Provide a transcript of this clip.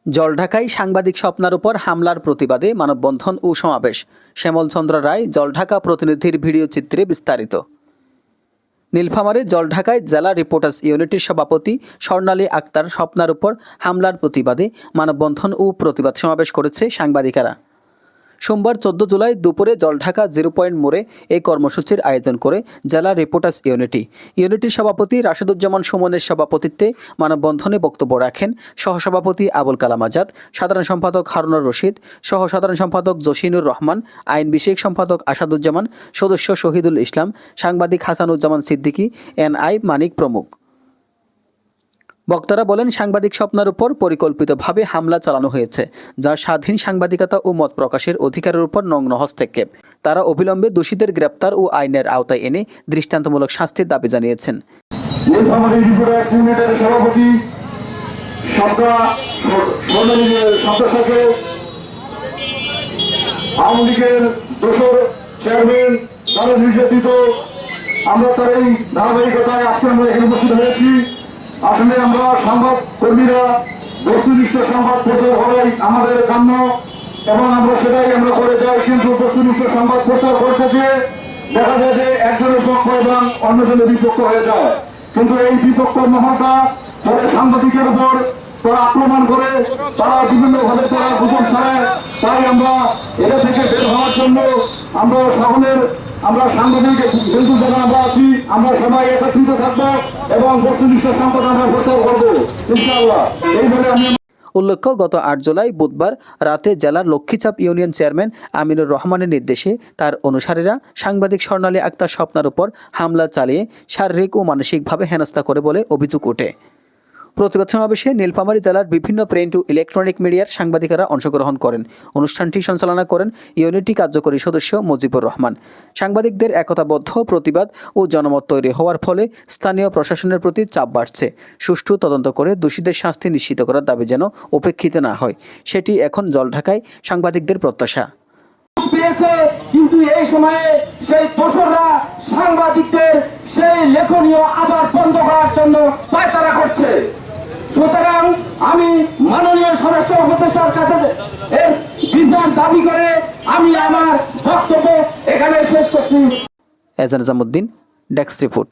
জলঢাকায় সাংবাদিক স্বপ্নার উপর হামলার প্রতিবাদে মানববন্ধন ও সমাবেশ। শ্যামল চন্দ্র রায়, জলঢাকা প্রতিনিধির ভিডিও চিত্রে বিস্তারিত। নীলফামারীর জলঢাকায় জেলা রিপোর্টার্স ইউনিটির সভাপতি স্বর্ণালী আক্তার স্বপ্নার উপর হামলার প্রতিবাদে মানববন্ধন ও প্রতিবাদ সমাবেশ করেছে সাংবাদিকেরা। সোমবার 14 জুলাই দুপুরে জলঢাকা 0 পয়েন্ট মোড়ে এই কর্মসূচির আয়োজন করে জেলা রিপোর্টার্স ইউনিটির সভাপতি রাশেদুজ্জামান সুমনের সভাপতিত্বে মানববন্ধনে বক্তব্য রাখেন সহসভাপতি আবুল কালাম আজাদ, সাধারণ সম্পাদক হারুনুর রশিদ, সহ সাধারণ সম্পাদক জসিনুর রহমান, আইন বিষয়ক সম্পাদক আসাদুজ্জামান, সদস্য শহীদুল ইসলাম, সাংবাদিক হাসানুজ্জামান সিদ্দিকী, NI মানিক প্রমুখ। বক্তারা বলেন, সাংবাদিক স্বপ্নার উপর পরিকল্পিতভাবে হামলা চালানো হয়েছে, যা স্বাধীন সাংবাদিকতা ও মত প্রকাশের অধিকারের উপর নগ্ন হস্তক্ষেপ। তারা অবিলম্বে দোষীদের গ্রেপ্তার ও আইনের আওতায় এনে দৃষ্টান্তমূলক শাস্তির দাবি জানিয়েছেন। নীলফামারী রিপোর্টার্স ইউনিটের সভাপতি আওয়ামী লীগের দোসর চেয়ারম্যান দ্বারা নির্যাতিত, আমরা তার এই ধারাবাহিকতায় আজকে আমরা এখানে উপস্থিত হয়েছি। আসলে আমরা সংবাদ কর্মীরা বস্তুনিষ্ঠ সংবাদ প্রচার করাই আমাদের কাম্য এবং আমরা সেটাই আমরা করে যাই, কিন্তু বস্তুনিষ্ঠ সংবাদ প্রচার করতে গিয়ে দেখা যায় যে একজনের পক্ষ এবং অন্যজনের বিপক্ষ হয়ে যায়। কিন্তু এই বিপক্ষ মহলটা তাদের সাংবাদিকের উপর তারা আক্রমণ করে, তারা বিভিন্নভাবে তারা গুজব ছড়ায়। তাই আমরা এটা থেকে বের হওয়ার জন্য আমরা সাংবাদিক কিন্তু যারা আমরা আছি, আমরা সবাই একত্রিত থাকবো এবং বস্তুনিষ্ঠ সংবাদ আমরা প্রচার করবো ইনশাআল্লাহ। এইভাবে আমি উল্লেখ্য, গত 8 জুলাই বুধবার রাতে জেলার লক্ষ্মীচাপ ইউনিয়ন চেয়ারম্যান আমিনুর রহমানের নির্দেশে তার অনুসারীরা সাংবাদিক স্বর্ণালী আক্তার স্বপ্নার উপর হামলা চালিয়ে শারীরিক ও মানসিকভাবে হেনস্থা করে বলে অভিযোগ ওঠে। প্রতিবাদ সমাবেশে নীলফামারী জেলার বিভিন্ন প্রিন্ট ও ইলেকট্রনিক মিডিয়ার সাংবাদিকেরা অংশগ্রহণ করেন। অনুষ্ঠানটি সঞ্চালনা করেন ইউনিটি কার্যকরী সদস্য মুজিবুর রহমান। সাংবাদিকদের একতাবদ্ধ প্রতিবাদ ও জনমত তৈরি হওয়ার ফলে স্থানীয় প্রশাসনের প্রতি চাপ বাড়ছে। সুষ্ঠু তদন্ত করে দোষীদের শাস্তি নিশ্চিত করার দাবি যেন উপেক্ষিত না হয়, সেটি এখন জলঢাকায় সাংবাদিকদের প্রত্যাশা। কিন্তু এই সময়ে সেই দোসররা সাংবাদিকদের সেই লেখনীয় আবার বন্ধ করার জন্য পায়তারা করছে। সুতরাং আমি মাননীয় স্বরাষ্ট্র উপদেষ্টার কাছে এর বিচার দাবি করে আমি আমার বক্তব্য এখানে শেষ করছি। এজান নিজামুদ্দিন, ডেস্ক রিপোর্ট।